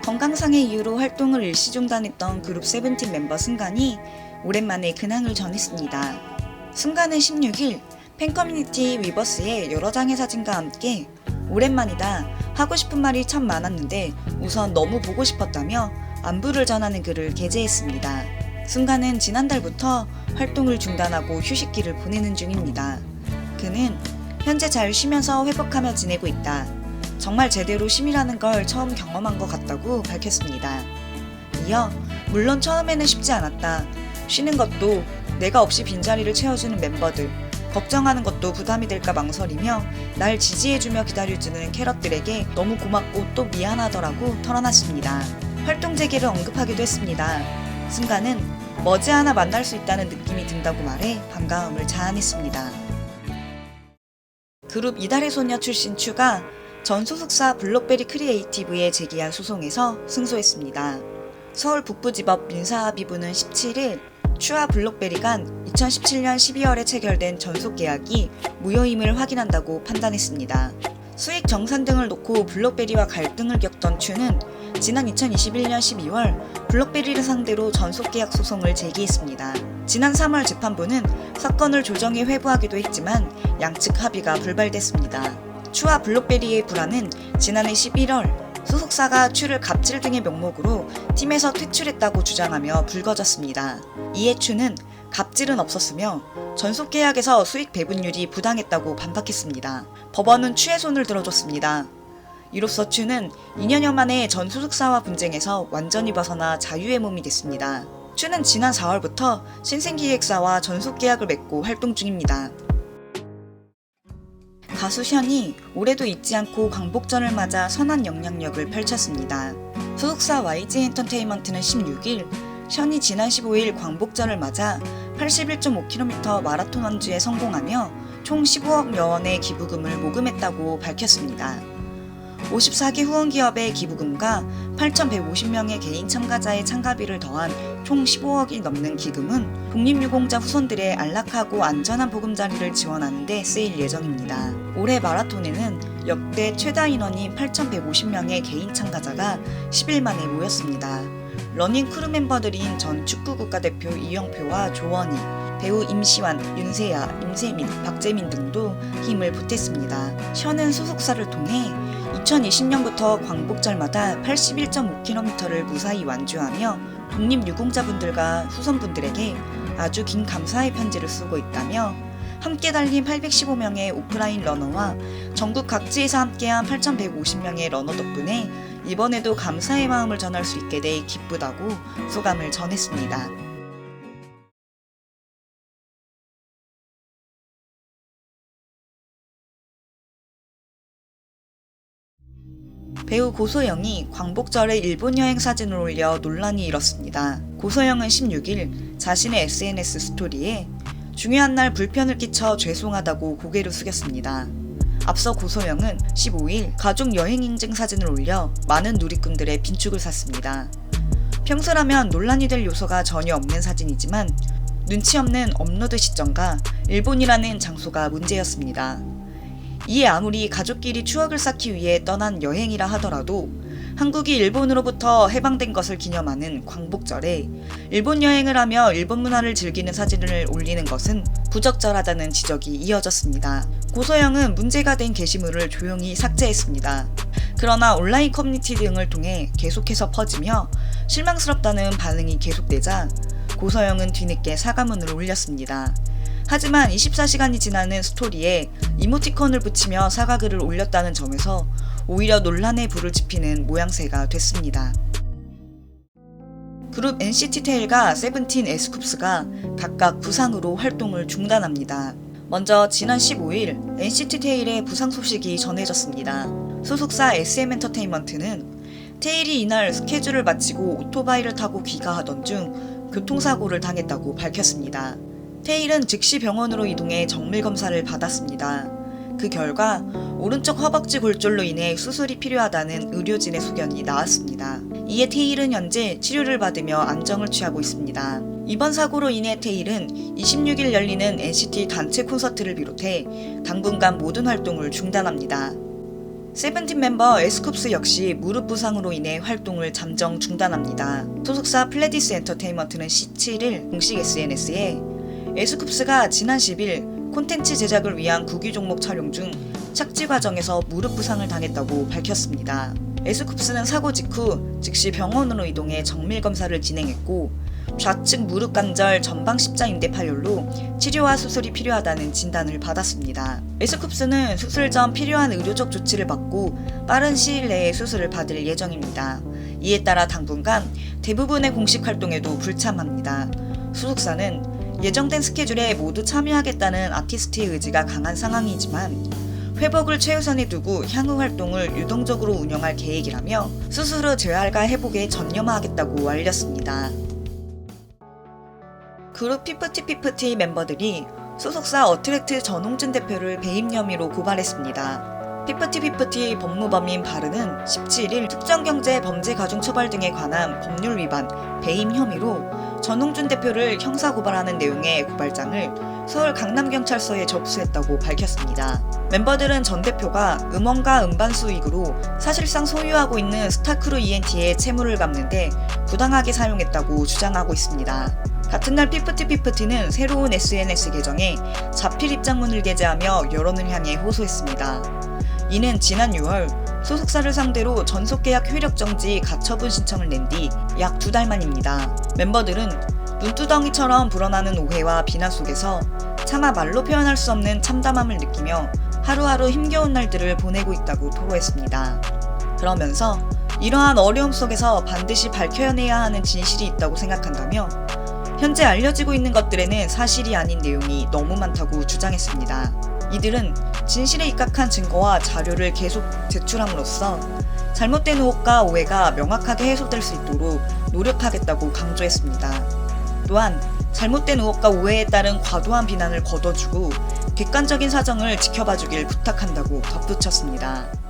건강상의 이유로 활동을 일시 중단했던 그룹 세븐틴 멤버 승관이 오랜만에 근황을 전했습니다. 승관은 16일 팬커뮤니티 위버스의 여러 장의 사진과 함께 오랜만이다, 하고 싶은 말이 참 많았는데 우선 너무 보고 싶었다며 안부를 전하는 글을 게재했습니다. 승관은 지난달부터 활동을 중단하고 휴식기를 보내는 중입니다. 그는 현재 잘 쉬면서 회복하며 지내고 있다. 정말 제대로 쉼이라는 걸 처음 경험한 것 같다고 밝혔습니다. 이어 물론 처음에는 쉽지 않았다. 쉬는 것도 내가 없이 빈자리를 채워주는 멤버들, 걱정하는 것도 부담이 될까 망설이며 날 지지해주며 기다려주는 캐럿들에게 너무 고맙고 또 미안하더라고 털어놨습니다. 활동 재개를 언급하기도 했습니다. 승관은 머지않아 만날 수 있다는 느낌이 든다고 말해 반가움을 자아냈습니다. 그룹 이달의 소녀 출신 추가 전 소속사 블록베리 크리에이티브에 제기한 소송에서 승소했습니다. 서울 북부지법 민사합의부는 17일 추와 블록베리 간 2017년 12월에 체결된 전속계약이 무효임을 확인한다고 판단했습니다. 수익 정산 등을 놓고 블록베리와 갈등을 겪던 추는 지난 2021년 12월 블록베리를 상대로 전속계약 소송을 제기했습니다. 지난 3월 재판부는 사건을 조정해 회부하기도 했지만 양측 합의가 불발됐습니다. 추와 블록베리의 불화는 지난해 11월 소속사가 추를 갑질 등의 명목으로 팀에서 퇴출했다고 주장하며 불거졌습니다. 이에 추는 갑질은 없었으며 전속계약에서 수익 배분율이 부당했다고 반박했습니다. 법원은 추의 손을 들어줬습니다. 이로써 추는 2년여 만에 전 소속사와 분쟁에서 완전히 벗어나 자유의 몸이 됐습니다. 추는 지난 4월부터 신생기획사와 전속계약을 맺고 활동 중입니다. 가수 션이 올해도 잊지 않고 광복절을 맞아 선한 영향력을 펼쳤습니다. 소속사 YG 엔터테인먼트는 16일 션이 지난 15일 광복절을 맞아 81.5km 마라톤 완주에 성공하며 총 15억여 원의 기부금을 모금했다고 밝혔습니다. 54개 후원기업의 기부금과 8,150명의 개인 참가자의 참가비를 더한 총 15억이 넘는 기금은 독립유공자 후손들의 안락하고 안전한 보금자리를 지원하는 데 쓰일 예정입니다. 올해 마라톤에는 역대 최다 인원인 8,150명의 개인 참가자가 10일 만에 모였습니다. 러닝 크루 멤버들인 전 축구 국가대표 이영표와 조원희, 배우 임시완, 윤세아, 임세민, 박재민 등도 힘을 보탰습니다. 션은 소속사를 통해 2020년부터 광복절마다 81.5km를 무사히 완주하며 독립유공자분들과 후손분들에게 아주 긴 감사의 편지를 쓰고 있다며 함께 달린 815명의 오프라인 러너와 전국 각지에서 함께한 8,150명의 러너 덕분에 이번에도 감사의 마음을 전할 수 있게 돼 기쁘다고 소감을 전했습니다. 배우 고소영이 광복절에 일본 여행 사진을 올려 논란이 일었습니다. 고소영은 16일 자신의 SNS 스토리에 중요한 날 불편을 끼쳐 죄송하다고 고개를 숙였습니다. 앞서 고소영은 15일 가족 여행 인증 사진을 올려 많은 누리꾼들의 빈축을 샀습니다. 평소라면 논란이 될 요소가 전혀 없는 사진이지만 눈치 없는 업로드 시점과 일본이라는 장소가 문제였습니다. 이에 아무리 가족끼리 추억을 쌓기 위해 떠난 여행이라 하더라도 한국이 일본으로부터 해방된 것을 기념하는 광복절에 일본 여행을 하며 일본 문화를 즐기는 사진을 올리는 것은 부적절하다는 지적이 이어졌습니다. 고소영은 문제가 된 게시물을 조용히 삭제했습니다. 그러나 온라인 커뮤니티 등을 통해 계속해서 퍼지며 실망스럽다는 반응이 계속되자 고소영은 뒤늦게 사과문을 올렸습니다. 하지만 24시간이 지나는 스토리에 이모티콘을 붙이며 사과글을 올렸다는 점에서 오히려 논란에 불을 지피는 모양새가 됐습니다. 그룹 NCT 테일과 세븐틴 에스쿱스가 각각 부상으로 활동을 중단합니다. 먼저 지난 15일 NCT 테일의 부상 소식이 전해졌습니다. 소속사 SM엔터테인먼트는 테일이 이날 스케줄을 마치고 오토바이를 타고 귀가하던 중 교통사고를 당했다고 밝혔습니다. 테일은 즉시 병원으로 이동해 정밀검사를 받았습니다. 그 결과 오른쪽 허벅지 골절로 인해 수술이 필요하다는 의료진의 소견이 나왔습니다. 이에 테일은 현재 치료를 받으며 안정을 취하고 있습니다. 이번 사고로 인해 테일은 26일 열리는 NCT 단체 콘서트를 비롯해 당분간 모든 활동을 중단합니다. 세븐틴 멤버 에스쿱스 역시 무릎 부상으로 인해 활동을 잠정 중단합니다. 소속사 플레디스 엔터테인먼트는 17일 공식 SNS에 에스쿱스가 지난 10일 콘텐츠 제작을 위한 국유 종목 촬영 중 착지 과정에서 무릎 부상을 당했다고 밝혔습니다. 에스쿱스는 사고 직후 즉시 병원으로 이동해 정밀 검사를 진행했고 좌측 무릎 관절 전방 십자인대 파열로 치료와 수술이 필요하다는 진단을 받았습니다. 에스쿱스는 수술 전 필요한 의료적 조치를 받고 빠른 시일 내에 수술을 받을 예정입니다. 이에 따라 당분간 대부분의 공식 활동에도 불참합니다. 소속사는 예정된 스케줄에 모두 참여하겠다는 아티스트의 의지가 강한 상황이지만 회복을 최우선에 두고 향후 활동을 유동적으로 운영할 계획이라며 수술 후 재활과 회복에 전념하겠다고 알렸습니다. 그룹 피프티피프티 멤버들이 소속사 어트랙트 전홍준 대표를 배임 혐의로 고발했습니다. 피프티피프티 법무법인 바르는 17일 특정경제범죄가중처벌 등에 관한 법률 위반, 배임 혐의로 전홍준 대표를 형사고발하는 내용의 고발장을 서울 강남경찰서에 접수했다고 밝혔습니다. 멤버들은 전 대표가 음원과 음반 수익으로 사실상 소유하고 있는 스타크루 ENT의 채무를 갚는데 부당하게 사용했다고 주장하고 있습니다. 같은 날 피프티피프티는 새로운 SNS 계정에 자필 입장문을 게재하며 여론을 향해 호소했습니다. 이는 지난 6월 소속사를 상대로 전속계약 효력정지 가처분 신청을 낸 뒤 약 2달 만입니다. 멤버들은 눈두덩이처럼 불어나는 오해와 비난 속에서 차마 말로 표현할 수 없는 참담함을 느끼며 하루하루 힘겨운 날들을 보내고 있다고 토로했습니다. 그러면서 이러한 어려움 속에서 반드시 밝혀내야 하는 진실이 있다고 생각한다며 현재 알려지고 있는 것들에는 사실이 아닌 내용이 너무 많다고 주장했습니다. 이들은 진실에 입각한 증거와 자료를 계속 제출함으로써 잘못된 의혹과 오해가 명확하게 해소될 수 있도록 노력하겠다고 강조했습니다. 또한 잘못된 의혹과 오해에 따른 과도한 비난을 걷어주고 객관적인 사정을 지켜봐주길 부탁한다고 덧붙였습니다.